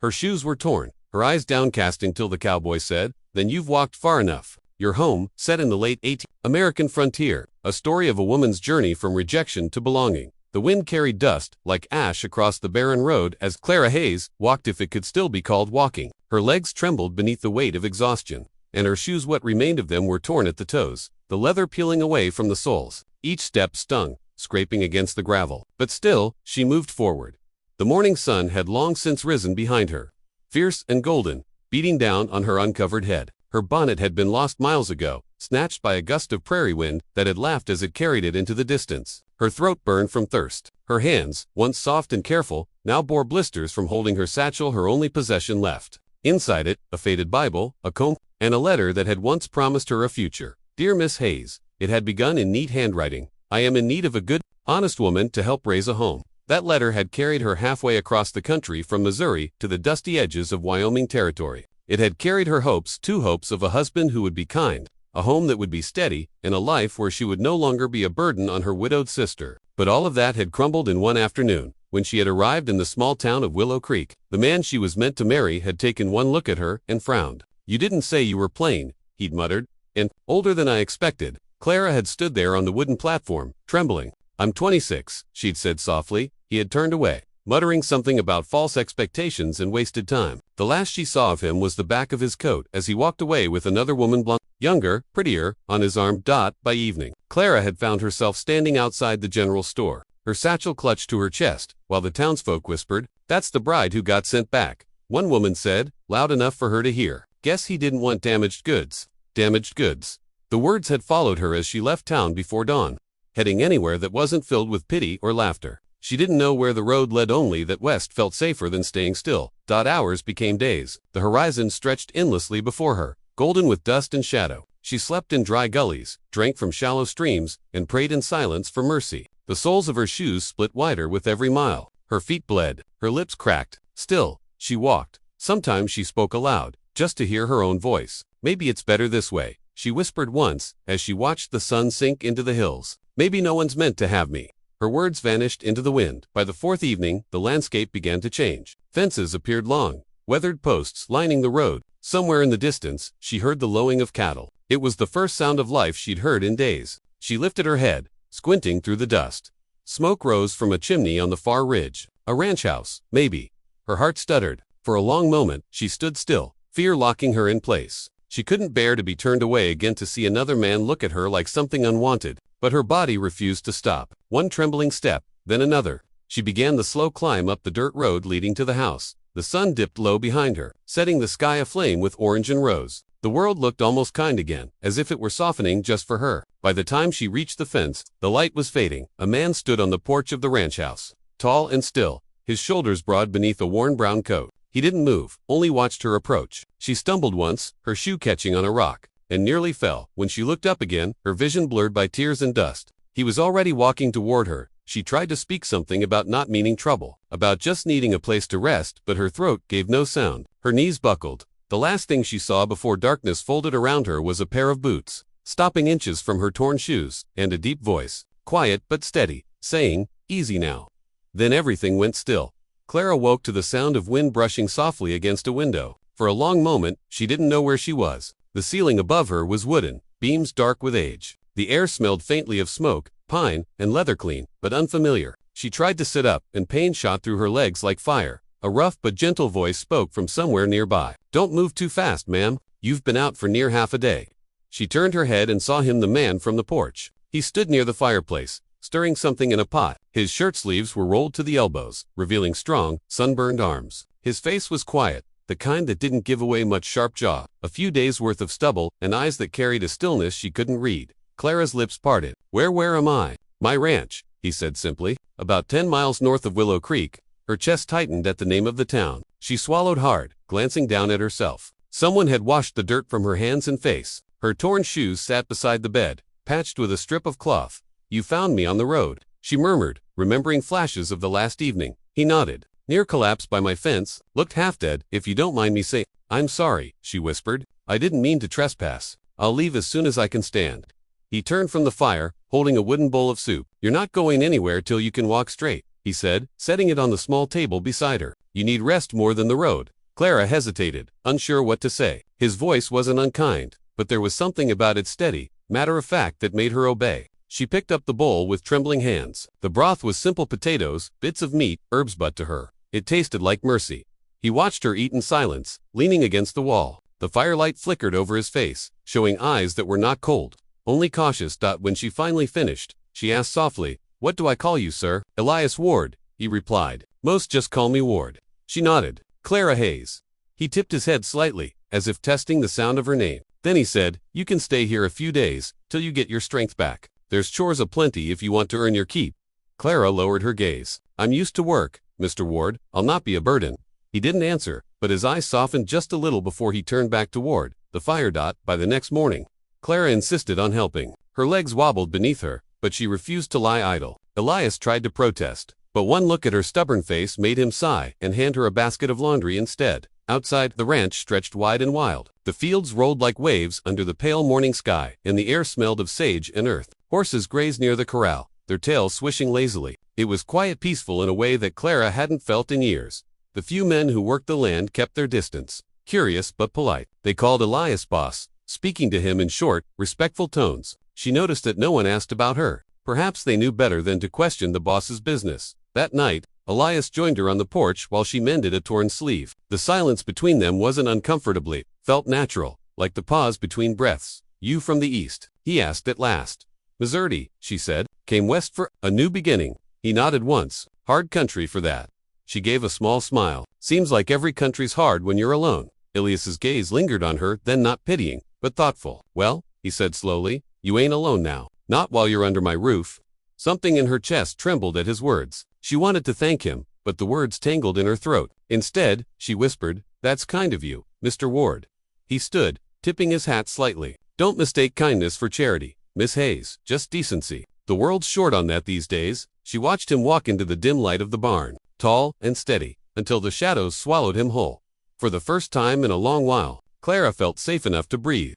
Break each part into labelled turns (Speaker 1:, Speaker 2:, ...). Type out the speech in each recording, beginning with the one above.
Speaker 1: Her shoes were torn, her eyes downcast until the cowboy said, "Then you've walked far enough." Your home, set in the late 18th American frontier, a story of a woman's journey from rejection to belonging. The wind carried dust, like ash, across the barren road as Clara Hayes walked, if it could still be called walking. Her legs trembled beneath the weight of exhaustion, and her shoes, what remained of them, were torn at the toes, the leather peeling away from the soles. Each step stung, scraping against the gravel. But still, she moved forward. The morning sun had long since risen behind her, fierce and golden, beating down on her uncovered head. Her bonnet had been lost miles ago, snatched by a gust of prairie wind that had laughed as it carried it into the distance. Her throat burned from thirst. Her hands, once soft and careful, now bore blisters from holding her satchel, her only possession left. Inside it, a faded Bible, a comb, and a letter that had once promised her a future. Dear Miss Hayes, it had begun in neat handwriting. I am in need of a good, honest woman to help raise a home. That letter had carried her halfway across the country from Missouri to the dusty edges of Wyoming territory. It had carried her hopes, two hopes of a husband who would be kind, a home that would be steady, and a life where she would no longer be a burden on her widowed sister. But all of that had crumbled in one afternoon, when she had arrived in the small town of Willow Creek. The man she was meant to marry had taken one look at her and frowned. "You didn't say you were plain," he'd muttered. And, older than I expected, Clara had stood there on the wooden platform, trembling. "I'm 26, she'd said softly. He had turned away, muttering something about false expectations and wasted time. The last she saw of him was the back of his coat as he walked away with another woman, blonde, younger, prettier, on his arm. By evening, Clara had found herself standing outside the general store, her satchel clutched to her chest, while the townsfolk whispered, "That's the bride who got sent back." One woman said, loud enough for her to hear, "Guess he didn't want damaged goods." Damaged goods. The words had followed her as she left town before dawn, heading anywhere that wasn't filled with pity or laughter. She didn't know where the road led, only that west felt safer than staying still. Hours became days. The horizon stretched endlessly before her, golden with dust and shadow. She slept in dry gullies, drank from shallow streams, and prayed in silence for mercy. The soles of her shoes split wider with every mile. Her feet bled, her lips cracked. Still, she walked. Sometimes she spoke aloud, just to hear her own voice. "Maybe it's better this way," she whispered once, as she watched the sun sink into the hills. "Maybe no one's meant to have me." Her words vanished into the wind. By the fourth evening, the landscape began to change. Fences appeared, long, weathered posts lining the road. Somewhere in the distance, she heard the lowing of cattle. It was the first sound of life she'd heard in days. She lifted her head, squinting through the dust. Smoke rose from a chimney on the far ridge. A ranch house, maybe. Her heart stuttered. For a long moment, she stood still, fear locking her in place. She couldn't bear to be turned away again, to see another man look at her like something unwanted. But her body refused to stop. One trembling step, then another. She began the slow climb up the dirt road leading to the house. The sun dipped low behind her, setting the sky aflame with orange and rose. The world looked almost kind again, as if it were softening just for her. By the time she reached the fence, the light was fading. A man stood on the porch of the ranch house, tall and still, his shoulders broad beneath a worn brown coat. He didn't move, only watched her approach. She stumbled once, her shoe catching on a rock, and nearly fell. When she looked up again, her vision blurred by tears and dust. He was already walking toward her. She tried to speak something about not meaning trouble, about just needing a place to rest, but her throat gave no sound. Her knees buckled. The last thing she saw before darkness folded around her was a pair of boots, stopping inches from her torn shoes, and a deep voice, quiet but steady, saying, "Easy now." Then everything went still. Clara woke to the sound of wind brushing softly against a window. For a long moment, she didn't know where she was. The ceiling above her was wooden, beams dark with age. The air smelled faintly of smoke, pine, and leather, clean, but unfamiliar. She tried to sit up, and pain shot through her legs like fire. A rough but gentle voice spoke from somewhere nearby. "Don't move too fast, ma'am. You've been out for near half a day." She turned her head and saw him, the man from the porch. He stood near the fireplace, stirring something in a pot. His shirt sleeves were rolled to the elbows, revealing strong, sunburned arms. His face was quiet, the kind that didn't give away much. Sharp jaw, a few days' worth of stubble, and eyes that carried a stillness she couldn't read. Clara's lips parted. Where am I?" "My ranch," he said simply. "About 10 miles north of Willow Creek." Her chest tightened at the name of the town. She swallowed hard, glancing down at herself. Someone had washed the dirt from her hands and face. Her torn shoes sat beside the bed, patched with a strip of cloth. "You found me on the road," she murmured, remembering flashes of the last evening. He nodded. "Near collapse by my fence, looked half dead. If you don't mind me saying." "I'm sorry," she whispered. "I didn't mean to trespass. I'll leave as soon as I can stand." He turned from the fire, holding a wooden bowl of soup. "You're not going anywhere till you can walk straight," he said, setting it on the small table beside her. You need rest more than the road. Clara hesitated, unsure what to say. His voice wasn't unkind, but there was something about its steady, matter-of-fact that made her obey. She picked up the bowl with trembling hands. The broth was simple potatoes, bits of meat, herbs, but to her, it tasted like mercy. He watched her eat in silence, leaning against the wall. The firelight flickered over his face, showing eyes that were not cold, only cautious. When she finally finished, she asked softly, "What do I call you, sir?" "Elias Ward," he replied. "Most just call me Ward." She nodded. "Clara Hayes." He tipped his head slightly, as if testing the sound of her name. Then he said, "You can stay here a few days, till you get your strength back. There's chores aplenty if you want to earn your keep." Clara lowered her gaze. "I'm used to work, Mr. Ward. I'll not be a burden." He didn't answer, but his eyes softened just a little before he turned back to Ward, the fire. By the next morning, Clara insisted on helping. Her legs wobbled beneath her, but she refused to lie idle. Elias tried to protest, but one look at her stubborn face made him sigh and hand her a basket of laundry instead. Outside, the ranch stretched wide and wild. The fields rolled like waves under the pale morning sky, and the air smelled of sage and earth. Horses grazed near the corral, their tails swishing lazily. It was quiet, peaceful in a way that Clara hadn't felt in years. The few men who worked the land kept their distance, curious but polite. They called Elias boss, speaking to him in short, respectful tones. She noticed that no one asked about her. Perhaps they knew better than to question the boss's business. That night, Elias joined her on the porch while she mended a torn sleeve. The silence between them wasn't uncomfortably, felt natural, like the pause between breaths. "You from the east?" he asked at last. "Missouri," she said. "Came west for a new beginning." He nodded once. "Hard country for that." She gave a small smile. "Seems like every country's hard when you're alone." Elias's gaze lingered on her, then not pitying, but thoughtful. "Well," he said slowly, "you ain't alone now. Not while you're under my roof." Something in her chest trembled at his words. She wanted to thank him, but the words tangled in her throat. Instead, she whispered, "That's kind of you, Mr. Ward." He stood, tipping his hat slightly. "Don't mistake kindness for charity, Miss Hayes, just decency. The world's short on that these days." She watched him walk into the dim light of the barn, tall and steady, until the shadows swallowed him whole. For the first time in a long while, Clara felt safe enough to breathe.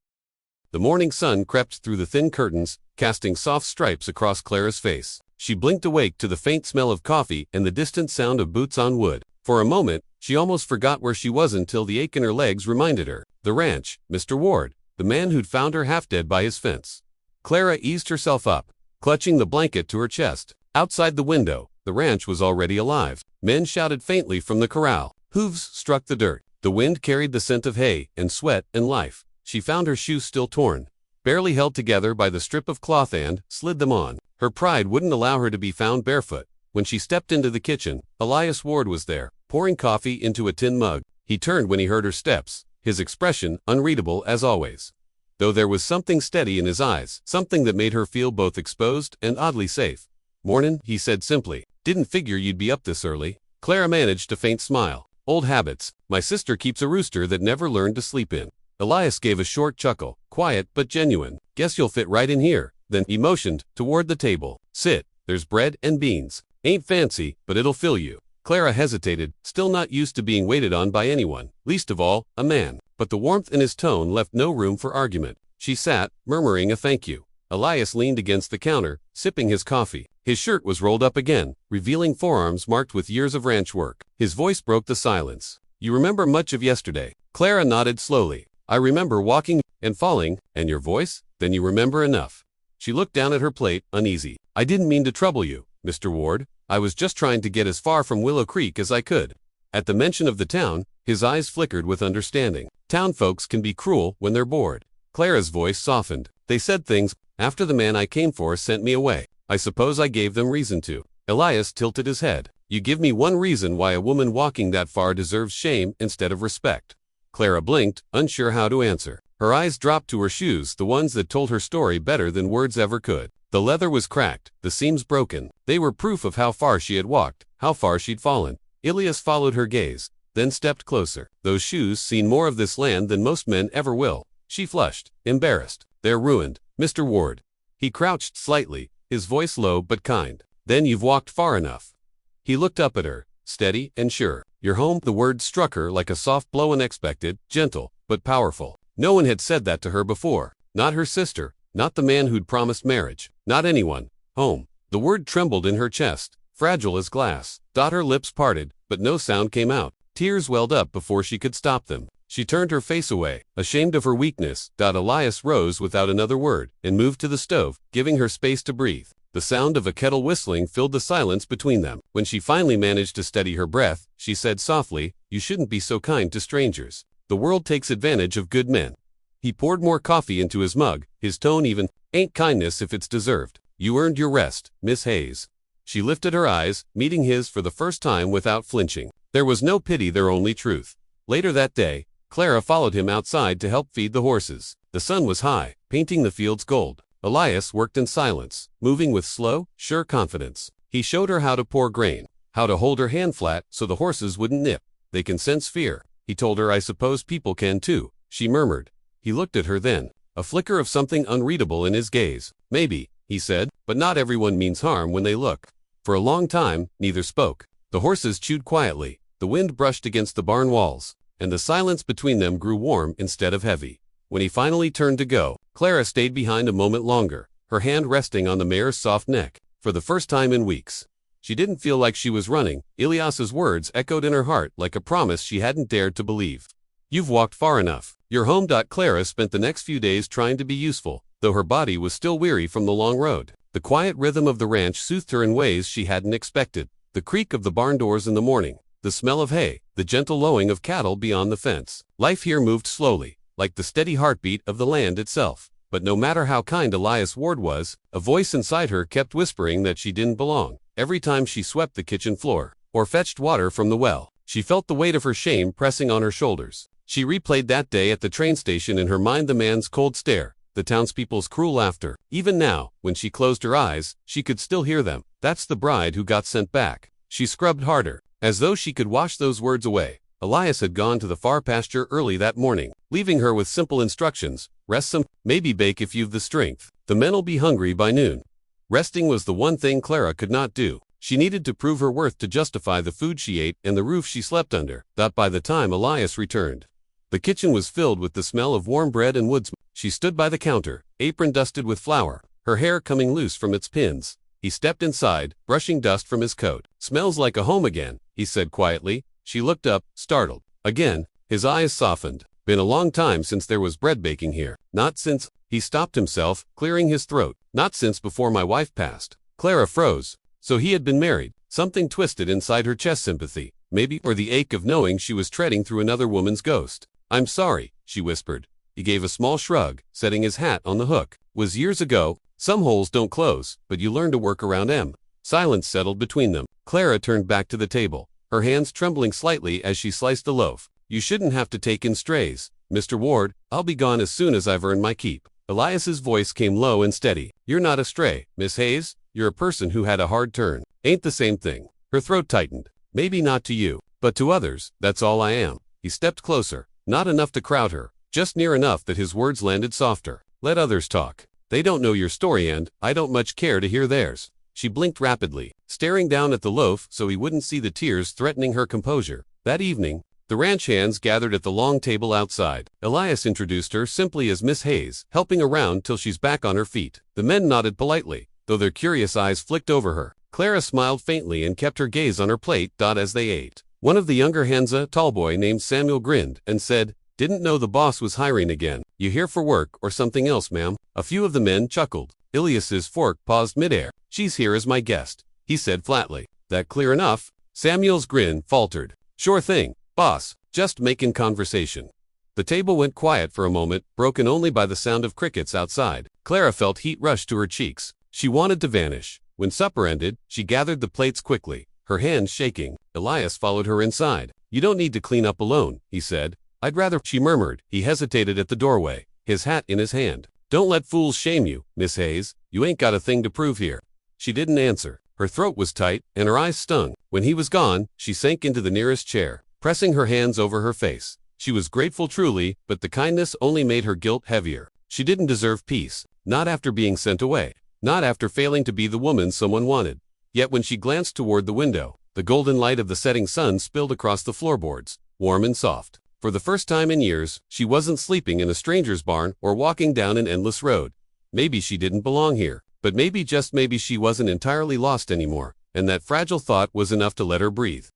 Speaker 1: The morning sun crept through the thin curtains, casting soft stripes across Clara's face. She blinked awake to the faint smell of coffee and the distant sound of boots on wood. For a moment, she almost forgot where she was until the ache in her legs reminded her. The ranch, Mr. Ward, the man who'd found her half dead by his fence. Clara eased herself up, clutching the blanket to her chest. Outside the window, the ranch was already alive. Men shouted faintly from the corral. Hooves struck the dirt. The wind carried the scent of hay and sweat and life. She found her shoes still torn, barely held together by the strip of cloth, and slid them on. Her pride wouldn't allow her to be found barefoot. When she stepped into the kitchen, Elias Ward was there, pouring coffee into a tin mug. He turned when he heard her steps, his expression unreadable as always, though there was something steady in his eyes, something that made her feel both exposed and oddly safe. "Mornin'," he said simply. "Didn't figure you'd be up this early." Clara managed a faint smile. "Old habits. My sister keeps a rooster that never learned to sleep in." Elias gave a short chuckle, quiet but genuine. "Guess you'll fit right in here." Then he motioned toward the table. "Sit. There's bread and beans. Ain't fancy, but it'll fill you." Clara hesitated, still not used to being waited on by anyone, least of all, a man. But the warmth in his tone left no room for argument. She sat, murmuring a thank you. Elias leaned against the counter, sipping his coffee. His shirt was rolled up again, revealing forearms marked with years of ranch work. His voice broke the silence. "You remember much of yesterday?" Clara nodded slowly. "I remember walking and falling." "And your voice? Then you remember enough." She looked down at her plate, uneasy. "I didn't mean to trouble you, Mr. Ward. I was just trying to get as far from Willow Creek as I could." At the mention of the town, his eyes flickered with understanding. Town folks can be cruel when they're bored. Clara's voice softened. "They said things after the man I came for sent me away. I suppose I gave them reason to." Elias tilted his head. "You give me one reason why a woman walking that far deserves shame instead of respect." Clara blinked, unsure how to answer. Her eyes dropped to her shoes, the ones that told her story better than words ever could. The leather was cracked, the seams broken. They were proof of how far she had walked, how far she'd fallen. Elias followed her gaze, then stepped closer. "Those shoes seen more of this land than most men ever will." She flushed, embarrassed. "They're ruined, Mr. Ward." He crouched slightly, his voice low but kind. "Then you've walked far enough." He looked up at her, steady and sure. "You're home." The word struck her like a soft blow, unexpected, gentle, but powerful. No one had said that to her before. Not her sister, not the man who'd promised marriage, not anyone. Home. The word trembled in her chest, fragile as glass. Her lips parted, but no sound came out. Tears welled up before she could stop them. She turned her face away, ashamed of her weakness. Elias rose without another word and moved to the stove, giving her space to breathe. The sound of a kettle whistling filled the silence between them. When she finally managed to steady her breath, she said softly, "You shouldn't be so kind to strangers. The world takes advantage of good men." He poured more coffee into his mug, his tone even. "Ain't kindness if it's deserved. You earned your rest, Miss Hayes." She lifted her eyes, meeting his for the first time without flinching. There was no pity there, only truth. Later that day, Clara followed him outside to help feed the horses. The sun was high, painting the fields gold. Elias worked in silence, moving with slow, sure confidence. He showed her how to pour grain, how to hold her hand flat so the horses wouldn't nip. "They can sense fear," he told her. "I suppose people can too," she murmured. He looked at her then, a flicker of something unreadable in his gaze. "Maybe," he said, "but not everyone means harm when they look." For a long time, neither spoke. The horses chewed quietly, the wind brushed against the barn walls, and the silence between them grew warm instead of heavy. When he finally turned to go, Clara stayed behind a moment longer, her hand resting on the mare's soft neck. For the first time in weeks, she didn't feel like she was running. Elias's words echoed in her heart like a promise she hadn't dared to believe. "You've walked far enough. You're home." Clara spent the next few days trying to be useful, though her body was still weary from the long road. The quiet rhythm of the ranch soothed her in ways she hadn't expected. The creak of the barn doors in the morning, the smell of hay, the gentle lowing of cattle beyond the fence. Life here moved slowly, like the steady heartbeat of the land itself. But no matter how kind Elias Ward was, a voice inside her kept whispering that she didn't belong. Every time she swept the kitchen floor, or fetched water from the well, she felt the weight of her shame pressing on her shoulders. She replayed that day at the train station in her mind, the man's cold stare, the townspeople's cruel laughter. Even now, when she closed her eyes, she could still hear them. "That's the bride who got sent back." She scrubbed harder, as though she could wash those words away. Elias had gone to the far pasture early that morning, leaving her with simple instructions: rest some, maybe bake if you've the strength. The men'll be hungry by noon. Resting was the one thing Clara could not do. She needed to prove her worth to justify the food she ate and the roof she slept under. By the time Elias returned, the kitchen was filled with the smell of warm bread and wood smoke. She stood by the counter, apron dusted with flour, her hair coming loose from its pins. He stepped inside, brushing dust from his coat. "Smells like a home again," he said quietly. She looked up, startled. Again, his eyes softened. "Been a long time since there was bread baking here." "Not since—" He stopped himself, clearing his throat. "Not since before my wife passed." Clara froze. So he had been married. Something twisted inside her chest, sympathy, maybe, or the ache of knowing she was treading through another woman's ghost. "I'm sorry," she whispered. He gave a small shrug, setting his hat on the hook. "Was years ago. Some holes don't close, but you learn to work around them." Silence settled between them. Clara turned back to the table, her hands trembling slightly as she sliced the loaf. "You shouldn't have to take in strays, Mr. Ward. I'll be gone as soon as I've earned my keep." Elias's voice came low and steady. "You're not a stray, Miss Hayes. You're a person who had a hard turn. Ain't the same thing." Her throat tightened. "Maybe not to you, but to others, that's all I am." He stepped closer, not enough to crowd her, just near enough that his words landed softer. "Let others talk. They don't know your story, and I don't much care to hear theirs." She blinked rapidly, staring down at the loaf so he wouldn't see the tears threatening her composure. That evening, the ranch hands gathered at the long table outside. Elias introduced her simply as Miss Hayes, helping around till she's back on her feet. The men nodded politely, though their curious eyes flicked over her. Clara smiled faintly and kept her gaze on her plate. As they ate, one of the younger hands, a tall boy named Samuel, grinned and said, "Didn't know the boss was hiring again. You here for work or something else, ma'am?" A few of the men chuckled. Elias's fork paused midair. "She's here as my guest," he said flatly. "That clear enough?" Samuel's grin faltered. "Sure thing, boss. Just making conversation." The table went quiet for a moment, broken only by the sound of crickets outside. Clara felt heat rush to her cheeks. She wanted to vanish. When supper ended, she gathered the plates quickly, her hands shaking. Elias followed her inside. "You don't need to clean up alone," he said. "I'd rather," she murmured. He hesitated at the doorway, his hat in his hand. "Don't let fools shame you, Miss Hayes. You ain't got a thing to prove here." She didn't answer. Her throat was tight, and her eyes stung. When he was gone, she sank into the nearest chair, pressing her hands over her face. She was grateful truly, but the kindness only made her guilt heavier. She didn't deserve peace, not after being sent away, not after failing to be the woman someone wanted. Yet when she glanced toward the window, the golden light of the setting sun spilled across the floorboards, warm and soft. For the first time in years, she wasn't sleeping in a stranger's barn or walking down an endless road. Maybe she didn't belong here, but maybe, just maybe, she wasn't entirely lost anymore. and that fragile thought was enough to let her breathe.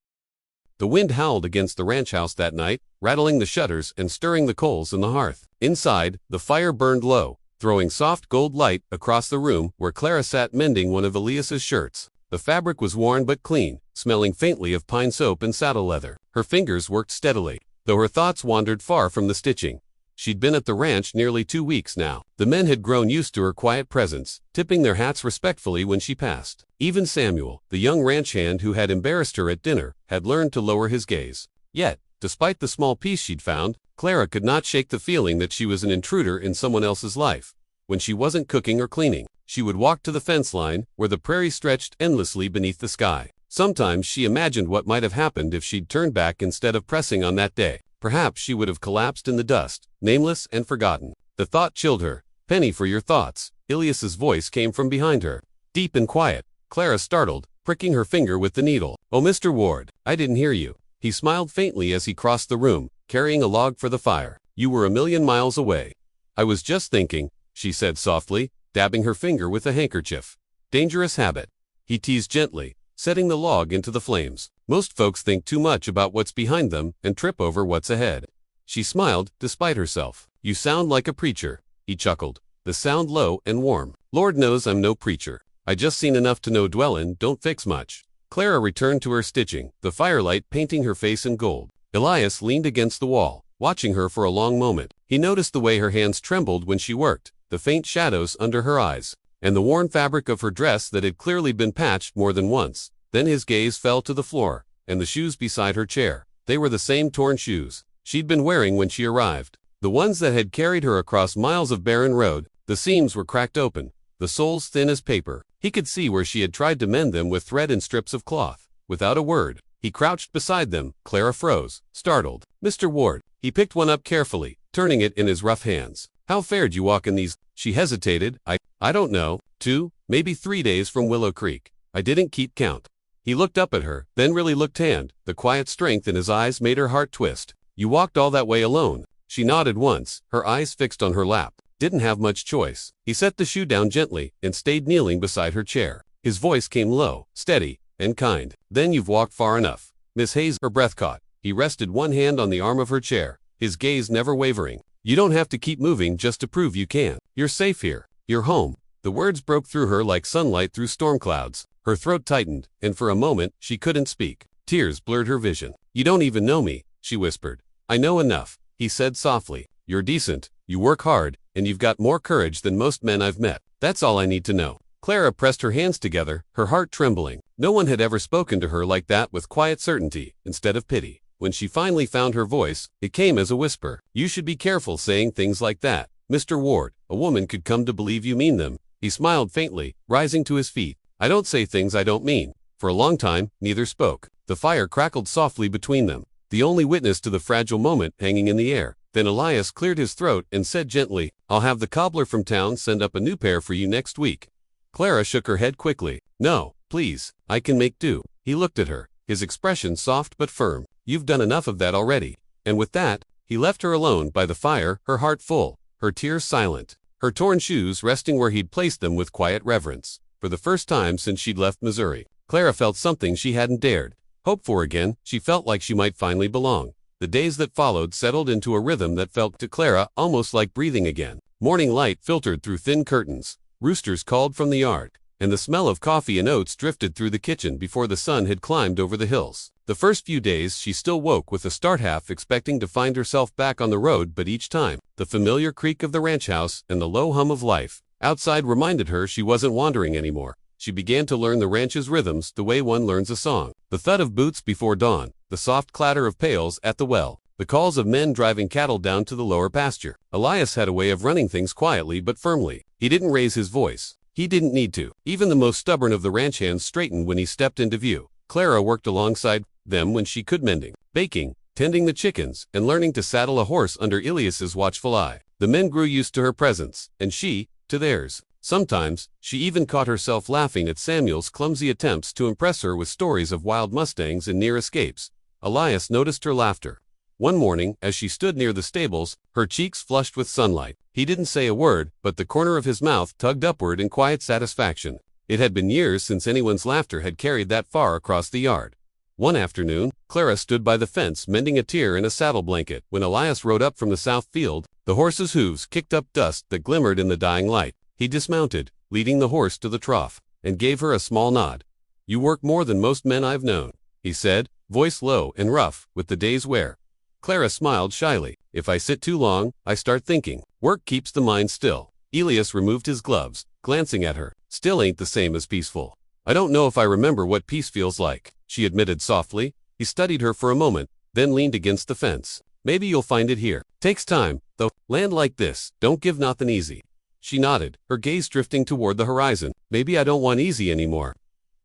Speaker 1: The wind howled against the ranch house that night, rattling the shutters and stirring the coals in the hearth. Inside, the fire burned low, throwing soft gold light across the room where Clara sat mending one of Elias's shirts. The fabric was worn but clean, smelling faintly of pine soap and saddle leather. Her fingers worked steadily, though her thoughts wandered far from the stitching. She'd been at the ranch nearly 2 weeks now. The men had grown used to her quiet presence, tipping their hats respectfully when she passed. Even Samuel, the young ranch hand who had embarrassed her at dinner, had learned to lower his gaze. Yet, despite the small peace she'd found, Clara could not shake the feeling that she was an intruder in someone else's life. When she wasn't cooking or cleaning, she would walk to the fence line, where the prairie stretched endlessly beneath the sky. Sometimes she imagined what might have happened if she'd turned back instead of pressing on that day. Perhaps she would have collapsed in the dust, nameless and forgotten. The thought chilled her. "Penny, for your thoughts." Elias's voice came from behind her, deep and quiet. Clara startled, pricking her finger with the needle. "Oh, Mr. Ward, I didn't hear you." He smiled faintly as he crossed the room, carrying a log for the fire. "You were a million miles away." "I was just thinking," she said softly, dabbing her finger with a handkerchief. "Dangerous habit." He teased gently, setting the log into the flames. "Most folks think too much about what's behind them and trip over what's ahead." She smiled, despite herself. "You sound like a preacher," he chuckled, the sound low and warm. "Lord knows I'm no preacher. I just seen enough to know dwellin' don't fix much." Clara returned to her stitching, the firelight painting her face in gold. Elias leaned against the wall, watching her for a long moment. He noticed the way her hands trembled when she worked, the faint shadows under her eyes, and the worn fabric of her dress that had clearly been patched more than once. Then his gaze fell to the floor, and the shoes beside her chair. They were the same torn shoes she'd been wearing when she arrived. The ones that had carried her across miles of barren road. The seams were cracked open, the soles thin as paper. He could see where she had tried to mend them with thread and strips of cloth. Without a word, he crouched beside them. Clara froze, startled. "Mr. Ward." He picked one up carefully, turning it in his rough hands. "How fared you walk in these?" She hesitated. I don't know. 2, maybe 3 days from Willow Creek. I didn't keep count." He looked up at her, then really looked tanned. The quiet strength in his eyes made her heart twist. "You walked all that way alone?" She nodded once, her eyes fixed on her lap. "Didn't have much choice." He set the shoe down gently and stayed kneeling beside her chair. His voice came low, steady, and kind. "Then you've walked far enough." Miss Hayes, her breath caught. He rested one hand on the arm of her chair, his gaze never wavering. "You don't have to keep moving just to prove you can. You're safe here. You're home." The words broke through her like sunlight through storm clouds. Her throat tightened, and for a moment, she couldn't speak. Tears blurred her vision. "You don't even know me," she whispered. "I know enough," he said softly. "You're decent, you work hard, and you've got more courage than most men I've met. That's all I need to know." Clara pressed her hands together, her heart trembling. No one had ever spoken to her like that, with quiet certainty, instead of pity. When she finally found her voice, it came as a whisper. "You should be careful saying things like that, Mr. Ward. A woman could come to believe you mean them." He smiled faintly, rising to his feet. "I don't say things I don't mean." For a long time, neither spoke. The fire crackled softly between them, the only witness to the fragile moment hanging in the air. Then Elias cleared his throat and said gently, "I'll have the cobbler from town send up a new pair for you next week." Clara shook her head quickly. "No, please, I can make do." He looked at her, his expression soft but firm. "You've done enough of that already." And with that, he left her alone by the fire, her heart full, her tears silent, her torn shoes resting where he'd placed them with quiet reverence. For the first time since she'd left Missouri, Clara felt something she hadn't dared hope for again. She felt like she might finally belong. The days that followed settled into a rhythm that felt to Clara almost like breathing again. Morning light filtered through thin curtains, roosters called from the yard, and the smell of coffee and oats drifted through the kitchen before the sun had climbed over the hills. The first few days she still woke with a start, half expecting to find herself back on the road, but each time, the familiar creak of the ranch house and the low hum of life outside reminded her she wasn't wandering anymore. She began to learn the ranch's rhythms the way one learns a song. The thud of boots before dawn, the soft clatter of pails at the well, the calls of men driving cattle down to the lower pasture. Elias had a way of running things quietly but firmly. He didn't raise his voice. He didn't need to. Even the most stubborn of the ranch hands straightened when he stepped into view. Clara worked alongside them when she could, mending, baking, tending the chickens, and learning to saddle a horse under Elias's watchful eye. The men grew used to her presence, and she, to theirs. Sometimes, she even caught herself laughing at Samuel's clumsy attempts to impress her with stories of wild mustangs and near escapes. Elias noticed her laughter. One morning, as she stood near the stables, her cheeks flushed with sunlight. He didn't say a word, but the corner of his mouth tugged upward in quiet satisfaction. It had been years since anyone's laughter had carried that far across the yard. One afternoon, Clara stood by the fence mending a tear in a saddle blanket when Elias rode up from the south field. The horse's hooves kicked up dust that glimmered in the dying light. He dismounted, leading the horse to the trough, and gave her a small nod. "You work more than most men I've known," he said, voice low and rough with the day's wear. Clara smiled shyly. "If I sit too long, I start thinking. Work keeps the mind still." Elias removed his gloves, glancing at her. "Still ain't the same as peaceful." "I don't know if I remember what peace feels like," she admitted softly. He studied her for a moment, then leaned against the fence. "Maybe you'll find it here. Takes time, though. Land like this don't give nothing easy." She nodded, her gaze drifting toward the horizon. "Maybe I don't want easy anymore."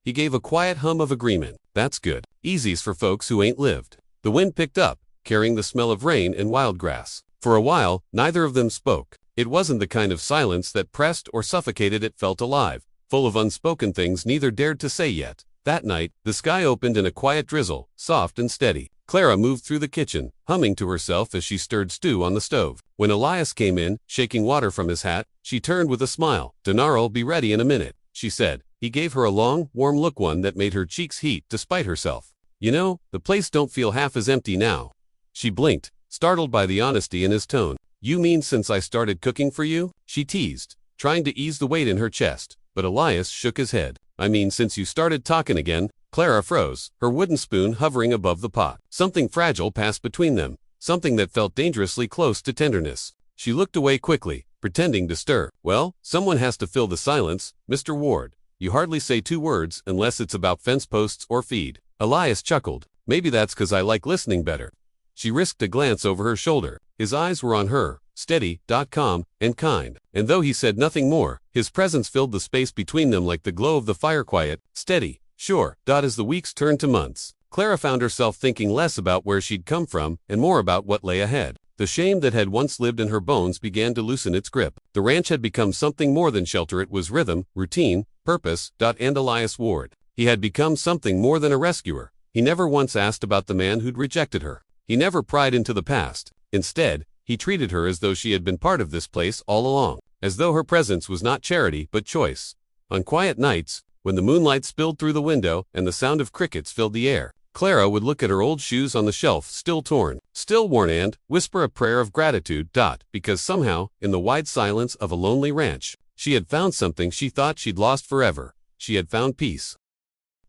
Speaker 1: He gave a quiet hum of agreement. "That's good. Easy's for folks who ain't lived." The wind picked up, carrying the smell of rain and wild grass. For a while, neither of them spoke. It wasn't the kind of silence that pressed or suffocated. It felt alive, full of unspoken things neither dared to say yet. That night, the sky opened in a quiet drizzle, soft and steady. Clara moved through the kitchen, humming to herself as she stirred stew on the stove. When Elias came in, shaking water from his hat, she turned with a smile. "Dinner'll be ready in a minute," she said. He gave her a long, warm look, one that made her cheeks heat despite herself. "You know, the place don't feel half as empty now." She blinked, startled by the honesty in his tone. "You mean since I started cooking for you?" she teased, trying to ease the weight in her chest. But Elias shook his head. "I mean since you started talking again." Clara froze, her wooden spoon hovering above the pot. Something fragile passed between them, something that felt dangerously close to tenderness. She looked away quickly, pretending to stir. "Well, someone has to fill the silence, Mr. Ward. You hardly say 2 words unless it's about fence posts or feed." Elias chuckled. "Maybe that's 'cause I like listening better." She risked a glance over her shoulder. His eyes were on her, steady, calm, and kind. And though he said nothing more, his presence filled the space between them like the glow of the fire. Quiet, steady, sure. As the weeks turned to months, Clara found herself thinking less about where she'd come from and more about what lay ahead. The shame that had once lived in her bones began to loosen its grip. The ranch had become something more than shelter. It was rhythm, routine, purpose. And Elias Ward. He had become something more than a rescuer. He never once asked about the man who'd rejected her. He never pried into the past. Instead, he treated her as though she had been part of this place all along, as though her presence was not charity but choice. On quiet nights, when the moonlight spilled through the window and the sound of crickets filled the air, Clara would look at her old shoes on the shelf, still torn, still worn, and whisper a prayer of gratitude. Because somehow, in the wide silence of a lonely ranch, she had found something she thought she'd lost forever. She had found peace.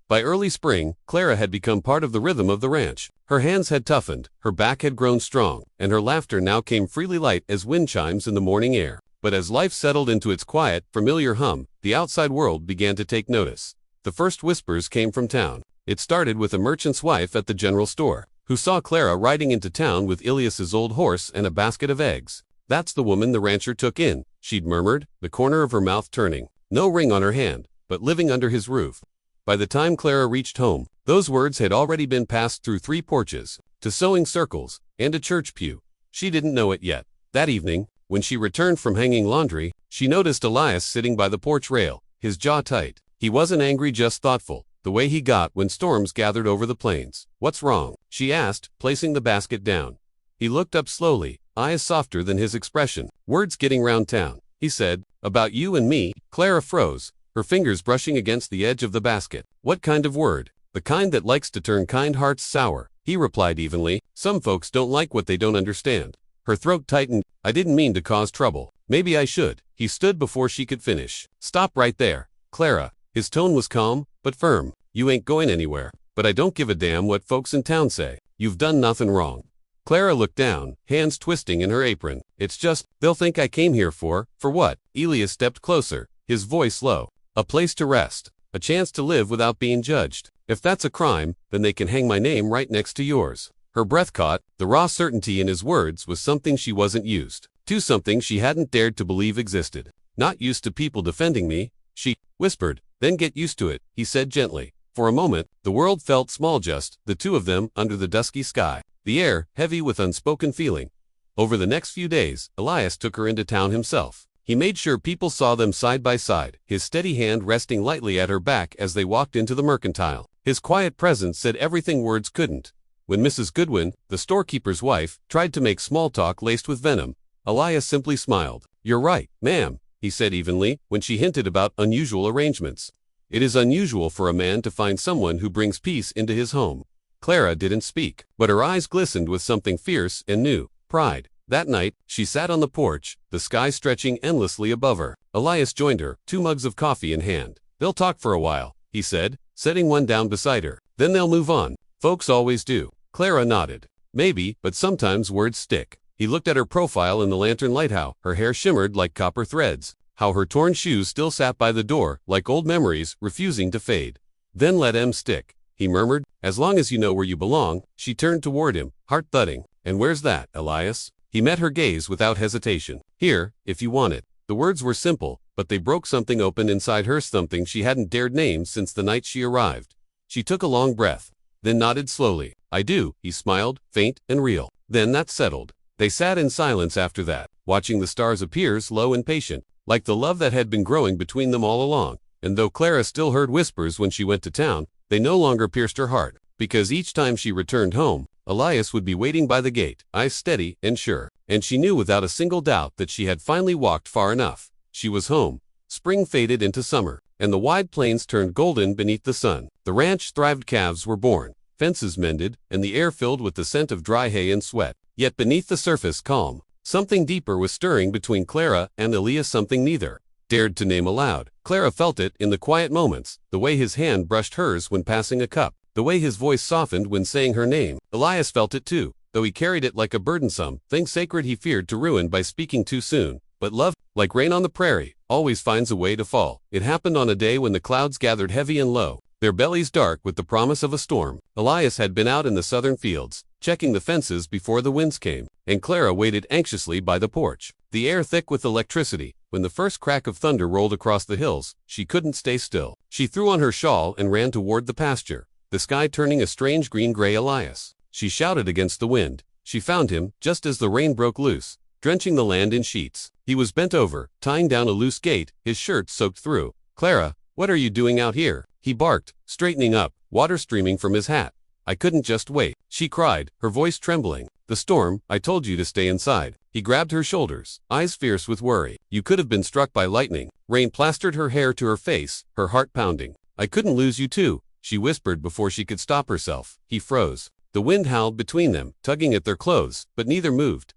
Speaker 1: By early spring, Clara had become part of the rhythm of the ranch. Her hands had toughened, her back had grown strong, and her laughter now came freely, light as wind chimes in the morning air. But as life settled into its quiet, familiar hum, the outside world began to take notice. The first whispers came from town. It started with a merchant's wife at the general store, who saw Clara riding into town with Elias's old horse and a basket of eggs. "That's the woman the rancher took in," she'd murmured, the corner of her mouth turning. No ring on her hand, but living under his roof. By the time Clara reached home, those words had already been passed through 3 porches, to sewing circles, and a church pew. She didn't know it yet. That evening, when she returned from hanging laundry, she noticed Elias sitting by the porch rail, his jaw tight. He wasn't angry, just thoughtful, the way he got when storms gathered over the plains. "What's wrong?" she asked, placing the basket down. He looked up slowly, eyes softer than his expression. "Word's getting round town," he said, "about you and me." Clara froze, her fingers brushing against the edge of the basket. "What kind of word?" "The kind that likes to turn kind hearts sour," he replied evenly. "Some folks don't like what they don't understand." Her throat tightened. "I didn't mean to cause trouble. Maybe I should." He stood before she could finish. "Stop right there, Clara." His tone was calm, but firm. "You ain't going anywhere. But I don't give a damn what folks in town say. You've done nothing wrong." Clara looked down, hands twisting in her apron. "It's just, they'll think I came here for what?" Elias stepped closer, his voice low. "A place to rest. A chance to live without being judged. If that's a crime, then they can hang my name right next to yours." Her breath caught. The raw certainty in his words was something she wasn't used to, something she hadn't dared to believe existed. "Not used to people defending me," she whispered. "Then get used to it," he said gently. For a moment, the world felt small, just the 2 of them under the dusky sky, the air heavy with unspoken feeling. Over the next few days, Elias took her into town himself. He made sure people saw them side by side, his steady hand resting lightly at her back as they walked into the mercantile. His quiet presence said everything words couldn't. When Mrs. Goodwin, the storekeeper's wife, tried to make small talk laced with venom, Elias simply smiled. "You're right, ma'am," he said evenly. When she hinted about unusual arrangements, It is unusual for a man to find someone who brings peace into his home. Clara didn't speak, but her eyes glistened with something fierce and new, pride. That night, she sat on the porch, the sky stretching endlessly above her. Elias joined her, 2 mugs of coffee in hand. "They'll talk for a while," he said, setting one down beside her. "Then they'll move on. Folks always do." Clara nodded. "Maybe, but sometimes words stick." He looked at her profile in the lantern light, how her hair shimmered like copper threads, how her torn shoes still sat by the door like old memories refusing to fade. "Then let 'em stick," he murmured, "as long as you know where you belong." She turned toward him, heart thudding. "And where's that, Elias?" He met her gaze without hesitation. "Here, if you want it." The words were simple, but they broke something open inside her, something she hadn't dared name since the night she arrived. She took a long breath, then nodded slowly. "I do," he smiled, faint and real. Then that settled. They sat in silence after that, watching the stars appear slow and patient, like the love that had been growing between them all along. And though Clara still heard whispers when she went to town, they no longer pierced her heart, because each time she returned home, Elias would be waiting by the gate, eyes steady and sure. And she knew without a single doubt that she had finally walked far enough. She was home. Spring faded into summer, and the wide plains turned golden beneath the sun. The ranch thrived, calves were born, fences mended, and the air filled with the scent of dry hay and sweat. Yet beneath the surface calm, something deeper was stirring between Clara and Elias, something neither dared to name aloud. Clara felt it in the quiet moments, the way his hand brushed hers when passing a cup, the way his voice softened when saying her name. Elias felt it too, though he carried it like a burdensome thing sacred he feared to ruin by speaking too soon. But love, like rain on the prairie, always finds a way to fall. It happened on a day when the clouds gathered heavy and low, their bellies dark with the promise of a storm. Elias had been out in the southern fields, checking the fences before the winds came, and Clara waited anxiously by the porch, the air thick with electricity. When the first crack of thunder rolled across the hills, she couldn't stay still. She threw on her shawl and ran toward the pasture, the sky turning a strange green-gray. Elias. She shouted against the wind. She found him, just as the rain broke loose, drenching the land in sheets. He was bent over, tying down a loose gate, his shirt soaked through. "Clara, what are you doing out here?" he barked, straightening up, water streaming from his hat. "I couldn't just wait," she cried, her voice trembling. "The storm, I told you to stay inside." He grabbed her shoulders, eyes fierce with worry. "You could have been struck by lightning." Rain plastered her hair to her face, her heart pounding. "I couldn't lose you too," she whispered before she could stop herself. He froze. The wind howled between them, tugging at their clothes, but neither moved.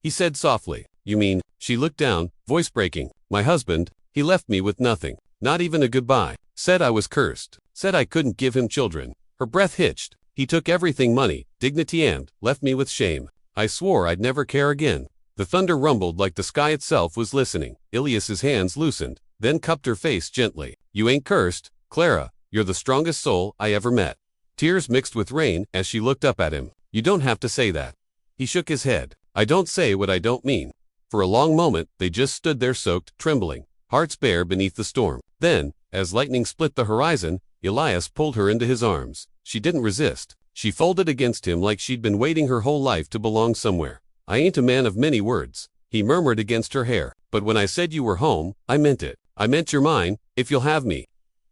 Speaker 1: He said softly. "You mean?" She looked down, voice breaking. "My husband, he left me with nothing, not even a goodbye. Said I was cursed. Said I couldn't give him children." Her breath hitched. "He took everything, money, dignity, and left me with shame. I swore I'd never care again." The thunder rumbled like the sky itself was listening. Elias's hands loosened, then cupped her face gently. "You ain't cursed, Clara. You're the strongest soul I ever met." Tears mixed with rain as she looked up at him. "You don't have to say that." He shook his head. "I don't say what I don't mean." For a long moment, they just stood there, soaked, trembling, hearts bare beneath the storm. Then, as lightning split the horizon, Elias pulled her into his arms. She didn't resist. She folded against him like she'd been waiting her whole life to belong somewhere. "I ain't a man of many words," he murmured against her hair. "But when I said you were home, I meant it. I meant you're mine, if you'll have me."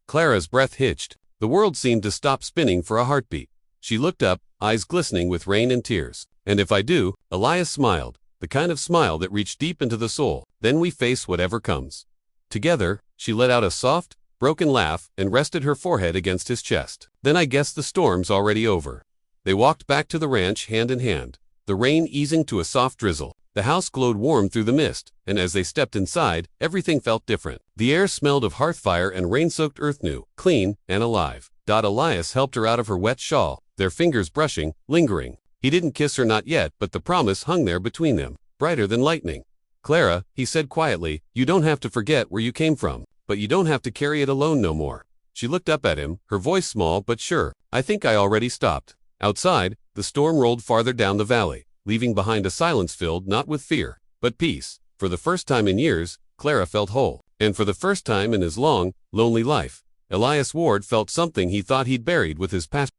Speaker 1: Clara's breath hitched. The world seemed to stop spinning for a heartbeat. She looked up, eyes glistening with rain and tears. "And if I do," Elias smiled, the kind of smile that reached deep into the soul, "then we face whatever comes." Together, she let out a soft, broken laugh and rested her forehead against his chest. "Then I guess the storm's already over." They walked back to the ranch hand in hand, the rain easing to a soft drizzle. The house glowed warm through the mist, and as they stepped inside, everything felt different. The air smelled of hearth fire and rain-soaked earth, new, clean, and alive. Elias helped her out of her wet shawl, their fingers brushing, lingering. He didn't kiss her, not yet, but the promise hung there between them, brighter than lightning. "Clara," he said quietly, "you don't have to forget where you came from, but you don't have to carry it alone no more." She looked up at him, her voice small but sure. "I think I already stopped." Outside, the storm rolled farther down the valley, leaving behind a silence filled not with fear, but peace. For the first time in years, Clara felt whole. And for the first time in his long, lonely life, Elias Ward felt something he thought he'd buried with his past.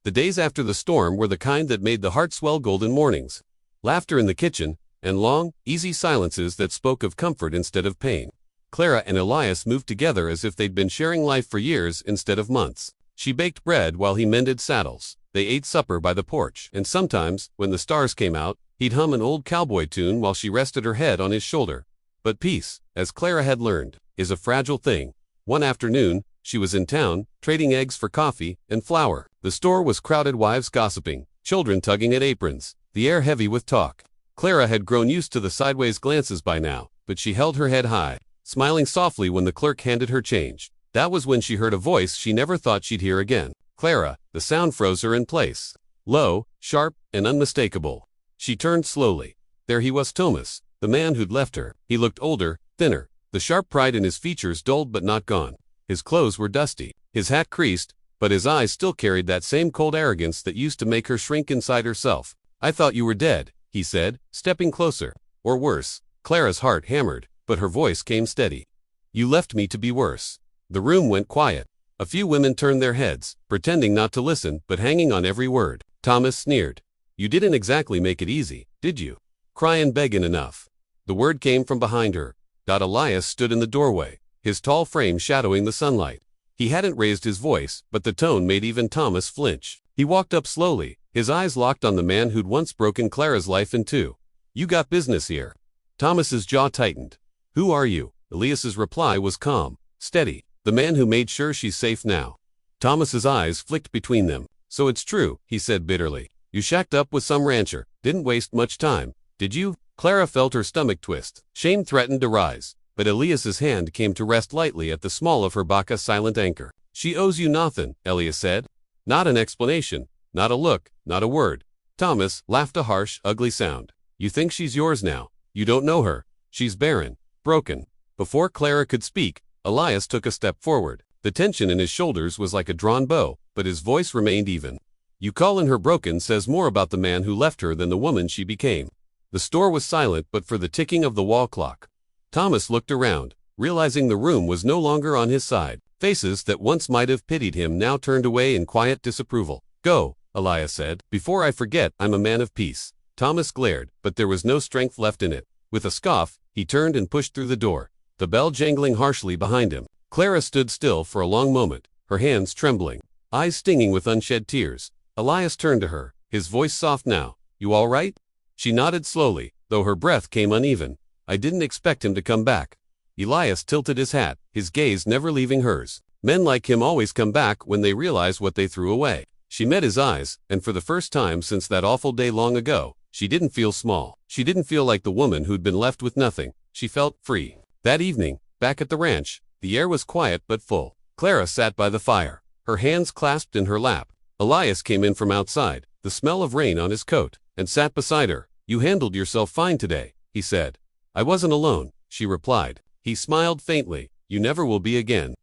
Speaker 1: The days after the storm were the kind that made the heart swell, golden mornings, laughter in the kitchen, and long, easy silences that spoke of comfort instead of pain. Clara and Elias moved together as if they'd been sharing life for years instead of months. She baked bread while he mended saddles. They ate supper by the porch, and sometimes, when the stars came out, he'd hum an old cowboy tune while she rested her head on his shoulder. But peace, as Clara had learned, is a fragile thing. One afternoon, She was in town, trading eggs for coffee and flour. The store was crowded, wives gossiping, children tugging at aprons, the air heavy with talk. Clara had grown used to the sideways glances by now, but she held her head high, smiling softly when the clerk handed her change. That was when she heard a voice she never thought she'd hear again. Clara. The sound froze her in place. Low, sharp, and unmistakable. She turned slowly. There he was, Thomas, the man who'd left her. He looked older, thinner, the sharp pride in his features dulled but not gone. His clothes were dusty, his hat creased, but his eyes still carried that same cold arrogance that used to make her shrink inside herself. I thought you were dead, he said, stepping closer. Or worse. Clara's heart hammered, but her voice came steady. You left me to be worse. The room went quiet. A few women turned their heads, pretending not to listen but hanging on every word. Thomas sneered. You didn't exactly make it easy, did you? Crying begging enough. The word came from behind her. Elias stood in the doorway, his tall frame shadowing the sunlight. He hadn't raised his voice, but the tone made even Thomas flinch. He walked up slowly, his eyes locked on the man who'd once broken Clara's life in two. You got business here. Thomas's jaw tightened. Who are you? Elias's reply was calm, steady. The man who made sure she's safe now. Thomas's eyes flicked between them. So it's true, he said bitterly. You shacked up with some rancher. Didn't waste much time, did you? Clara felt her stomach twist. Shame threatened to rise, but Elias's hand came to rest lightly at the small of her baka silent anchor. She owes you nothing, Elias said. Not an explanation, not a look, not a word. Thomas laughed a harsh, ugly sound. You think she's yours now. You don't know her. She's barren, broken. Before Clara could speak, Elias took a step forward. The tension in his shoulders was like a drawn bow, but his voice remained even. You calling her broken says more about the man who left her than the woman she became. The store was silent but for the ticking of the wall clock. Thomas looked around, realizing the room was no longer on his side. Faces that once might have pitied him now turned away in quiet disapproval. Go, Elias said. Before I forget, I'm a man of peace. Thomas glared, but there was no strength left in it. With a scoff, he turned and pushed through the door, the bell jangling harshly behind him. Clara stood still for a long moment, her hands trembling, eyes stinging with unshed tears. Elias turned to her, his voice soft now. You all right? She nodded slowly, though her breath came uneven. I didn't expect him to come back. Elias tilted his hat, his gaze never leaving hers. Men like him always come back when they realize what they threw away. She met his eyes, and for the first time since that awful day long ago, she didn't feel small. She didn't feel like the woman who'd been left with nothing. She felt free. That evening, back at the ranch, the air was quiet but full. Clara sat by the fire, her hands clasped in her lap. Elias came in from outside, the smell of rain on his coat, and sat beside her. You handled yourself fine today, he said. I wasn't alone, she replied. He smiled faintly. You never will be again.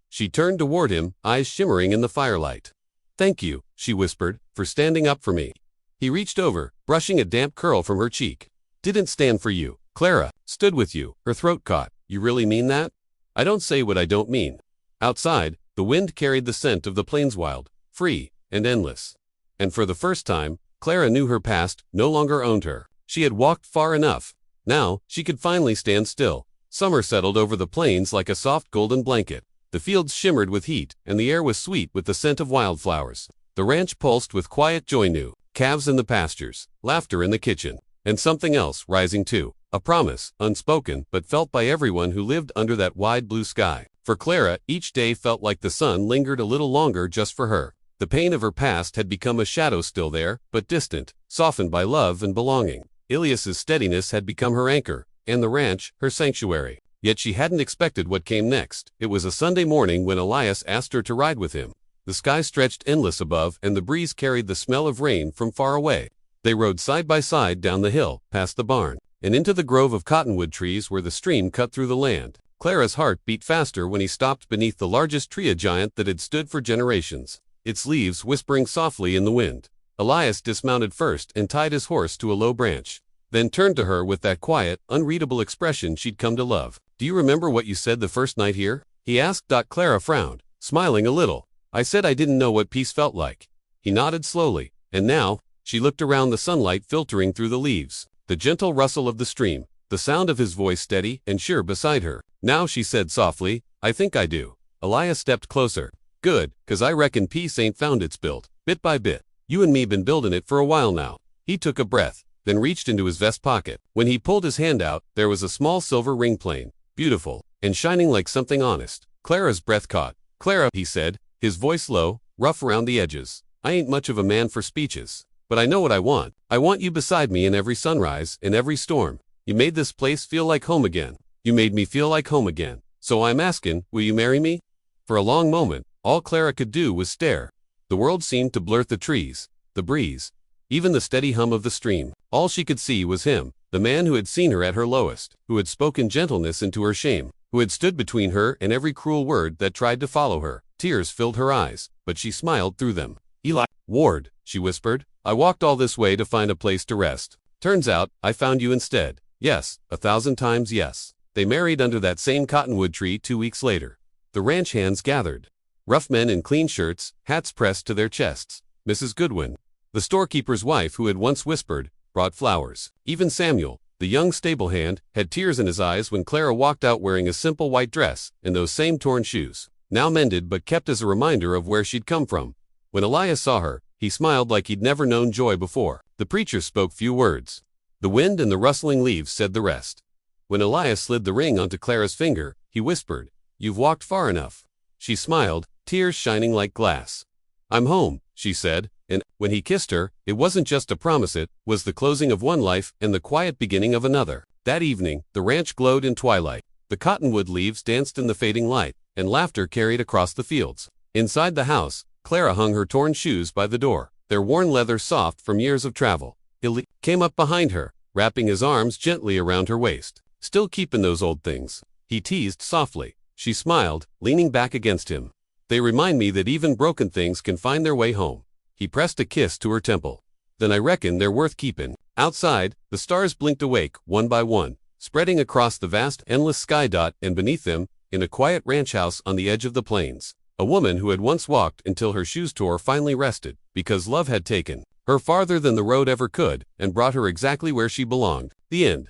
Speaker 1: She turned toward him, eyes shimmering in the firelight. Thank you, she whispered, for standing up for me. He reached over, brushing a damp curl from her cheek. Didn't stand for you. Clara stood with you, her throat caught. You really mean that? I don't say what I don't mean. Outside, the wind carried the scent of the plains wild, free, and endless. And for the first time, Clara knew her past no longer owned her. She had walked far enough. Now, she could finally stand still. Summer settled over the plains like a soft golden blanket. The fields shimmered with heat, and the air was sweet with the scent of wildflowers. The ranch pulsed with quiet joy new, calves in the pastures, laughter in the kitchen, and something else rising too. A promise, unspoken, but felt by everyone who lived under that wide blue sky. For Clara, each day felt like the sun lingered a little longer just for her. The pain of her past had become a shadow still there, but distant, softened by love and belonging. Elias's steadiness had become her anchor, and the ranch, her sanctuary. Yet she hadn't expected what came next. It was a Sunday morning when Elias asked her to ride with him. The sky stretched endless above, and the breeze carried the smell of rain from far away. They rode side by side down the hill, past the barn, and into the grove of cottonwood trees where the stream cut through the land. Clara's heart beat faster when he stopped beneath the largest tree giant that had stood for generations, its leaves whispering softly in the wind. Elias dismounted first and tied his horse to a low branch, then turned to her with that quiet, unreadable expression she'd come to love. Do you remember what you said the first night here? He asked. Clara frowned, smiling a little. I said I didn't know what peace felt like. He nodded slowly, and now, she looked around, the sunlight filtering through the leaves, the gentle rustle of the stream, the sound of his voice steady and sure beside her. Now, she said softly, I think I do. Elias stepped closer. Good, 'cause I reckon peace ain't found its built, bit by bit. You and me been building it for a while now. He took a breath, then reached into his vest pocket. When he pulled his hand out, there was a small silver ring, plain, beautiful, and shining like something honest. Clara's breath caught. Clara, he said, his voice low, rough around the edges. I ain't much of a man for speeches, but I know what I want. I want you beside me in every sunrise, in every storm. You made this place feel like home again. You made me feel like home again. So I'm asking, will you marry me? For a long moment, all Clara could do was stare. The world seemed to blur the trees, the breeze, even the steady hum of the stream. All she could see was him, the man who had seen her at her lowest, who had spoken gentleness into her shame, who had stood between her and every cruel word that tried to follow her. Tears filled her eyes, but she smiled through them. Eli, Ward, she whispered, I walked all this way to find a place to rest. Turns out, I found you instead. Yes, 1,000 times yes. They married under that same cottonwood tree 2 weeks later. The ranch hands gathered. Rough men in clean shirts, hats pressed to their chests. Mrs. Goodwin, the storekeeper's wife who had once whispered, brought flowers. Even Samuel, the young stable hand, had tears in his eyes when Clara walked out wearing a simple white dress and those same torn shoes, now mended but kept as a reminder of where she'd come from. When Elias saw her, he smiled like he'd never known joy before. The preacher spoke few words. The wind and the rustling leaves said the rest. When Elias slid the ring onto Clara's finger, he whispered, You've walked far enough. She smiled, tears shining like glass. I'm home, she said, and when he kissed her, it wasn't just a promise, it was the closing of one life and the quiet beginning of another. That evening, the ranch glowed in twilight. The cottonwood leaves danced in the fading light, and laughter carried across the fields. Inside the house, Clara hung her torn shoes by the door, their worn leather soft from years of travel. Eli came up behind her, wrapping his arms gently around her waist. Still keepin' those old things, he teased softly. She smiled, leaning back against him. They remind me that even broken things can find their way home. He pressed a kiss to her temple. Then I reckon they're worth keepin'. Outside, the stars blinked awake, one by one, spreading across the vast, endless sky dot, and beneath them, in a quiet ranch house on the edge of the plains, a woman who had once walked until her shoes tore finally rested, because love had taken her farther than the road ever could, and brought her exactly where she belonged. The end.